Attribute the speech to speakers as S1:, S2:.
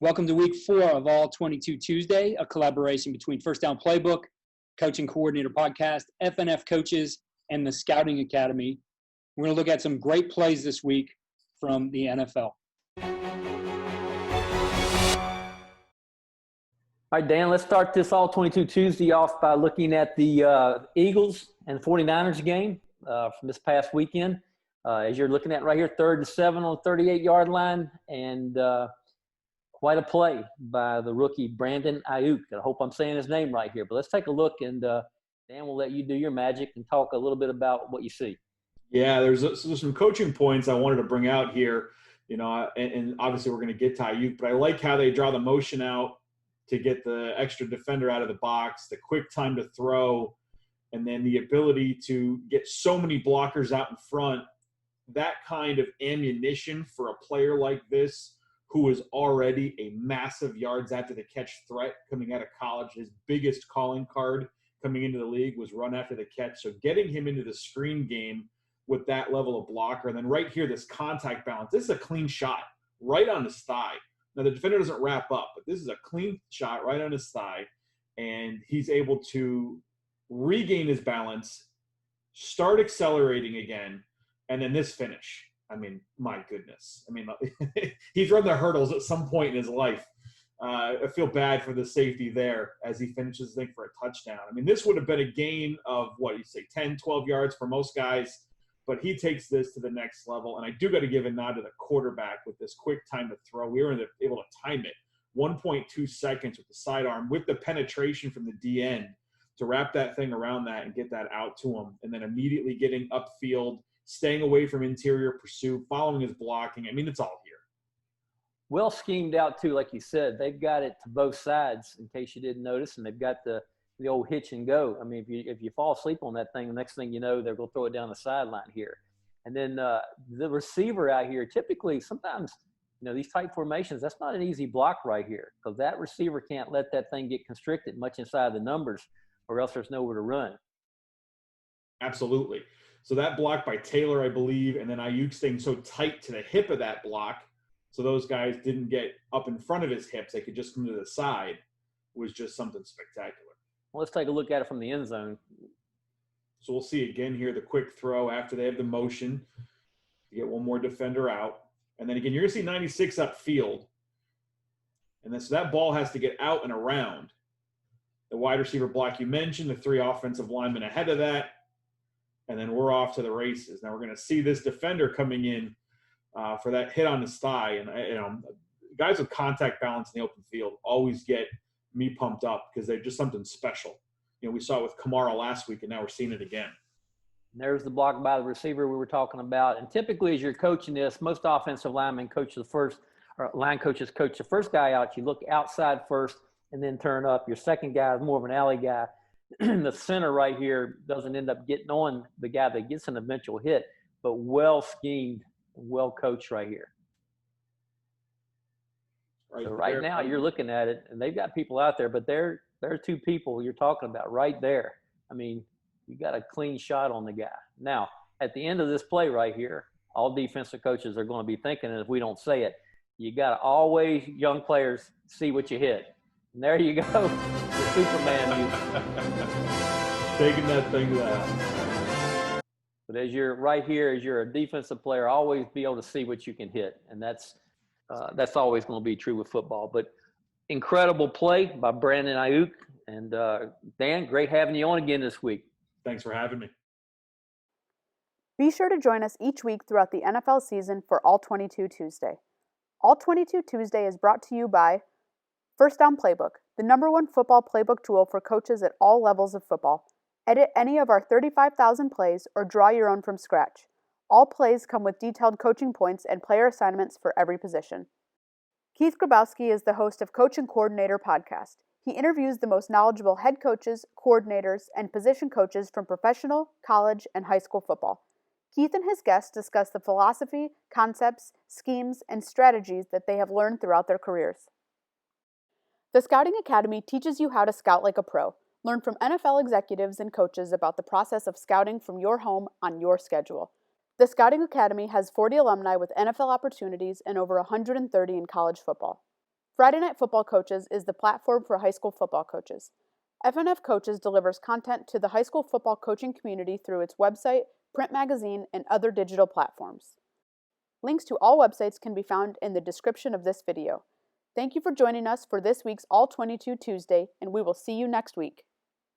S1: Welcome to week 4 of All 22 Tuesday, a collaboration between FirstDown PlayBook, Coaching Coordinator Podcast, FNF Coaches, and the Scouting Academy. We're going to look at some great plays this week from the NFL.
S2: All right, Dan, let's start this All 22 Tuesday off by looking at the Eagles and 49ers game from this past weekend. As you're looking at right here, 3rd and 7 on the 38-yard line, and quite a play by the rookie Brandon Aiyuk. I hope I'm saying his name right here, but let's take a look, and Dan, we'll let you do your magic and talk a little bit about what you see.
S3: Yeah, there's some coaching points I wanted to bring out here, and obviously we're going to get to Aiyuk, but I like how they draw the motion out to get the extra defender out of the box, the quick time to throw, and then the ability to get so many blockers out in front. That kind of ammunition for a player like this, who is already a massive yards after the catch threat coming out of college. His biggest calling card coming into the league was run after the catch. So getting him into the screen game with that level of blocker. And then right here, this contact balance. This is a clean shot right on his thigh. Now, the defender doesn't wrap up, but this is a clean shot right on his thigh. And he's able to regain his balance, start accelerating again, and then this finish. I mean, my goodness. I mean, he's run the hurdles at some point in his life. I feel bad for the safety there as he finishes the thing for a touchdown. I mean, this would have been a gain of, 10, 12 yards for most guys, but he takes this to the next level. And I do got to give a nod to the quarterback with this quick time to throw. We were able to time it 1.2 seconds with the sidearm, with the penetration from the D end to wrap that thing around that and get that out to him, and then immediately getting upfield, staying away from interior pursuit, following his blocking. I mean, it's all here.
S2: Well schemed out, too, like you said. They've got it to both sides, in case you didn't notice, and they've got the old hitch and go. I mean, if you fall asleep on that thing, the next thing you know, they're going to throw it down the sideline here. And then the receiver out here, typically, sometimes, these tight formations, that's not an easy block right here, because that receiver can't let that thing get constricted much inside the numbers, or else there's nowhere to run.
S3: Absolutely. So that block by Taylor, I believe, and then Aiyuk staying so tight to the hip of that block so those guys didn't get up in front of his hips. They could just come to the side, was just something spectacular.
S2: Well, let's take a look at it from the end zone.
S3: So we'll see again here the quick throw after they have the motion. You get one more defender out. And then again, you're going to see 96 upfield. And then so that ball has to get out and around. The wide receiver block you mentioned, the 3 offensive linemen ahead of that. And then we're off to the races. Now we're going to see this defender coming in for that hit on his thigh. And, guys with contact balance in the open field always get me pumped up because they're just something special. We saw it with Kamara last week, and now we're seeing it again.
S2: And there's the block by the receiver we were talking about. And typically as you're coaching this, most offensive linemen coach the first – or line coaches coach the first guy out. You look outside first and then turn up. Your second guy is more of an alley guy. The center right here doesn't end up getting on the guy that gets an eventual hit, but well schemed, well coached right here. Right now you're looking at it, and they've got people out there, but there are 2 people you're talking about right there. I mean, you got a clean shot on the guy. Now, at the end of this play right here, all defensive coaches are going to be thinking, and if we don't say it, you got to always, young players, see what you hit. And there you go. The Superman.
S3: Taking that thing down.
S2: But as you're right here, as you're a defensive player, always be able to see what you can hit. And that's always going to be true with football. But incredible play by Brandon Aiyuk. And Dan, great having you on again this week.
S3: Thanks for having me.
S4: Be sure to join us each week throughout the NFL season for All 22 Tuesday. All 22 Tuesday is brought to you by FirstDown PlayBook, the #1 football playbook tool for coaches at all levels of football. Edit any of our 35,000 plays or draw your own from scratch. All plays come with detailed coaching points and player assignments for every position. Keith Grabowski is the host of Coach and Coordinator Podcast. He interviews the most knowledgeable head coaches, coordinators, and position coaches from professional, college, and high school football. Keith and his guests discuss the philosophy, concepts, schemes, and strategies that they have learned throughout their careers. The Scouting Academy teaches you how to scout like a pro. Learn from NFL executives and coaches about the process of scouting from your home on your schedule. The Scouting Academy has 40 alumni with NFL opportunities and over 130 in college football. Friday Night Football Coaches is the platform for high school football coaches. FNF Coaches delivers content to the high school football coaching community through its website, print magazine, and other digital platforms. Links to all websites can be found in the description of this video. Thank you for joining us for this week's All 22 Tuesday, and we will see you next week.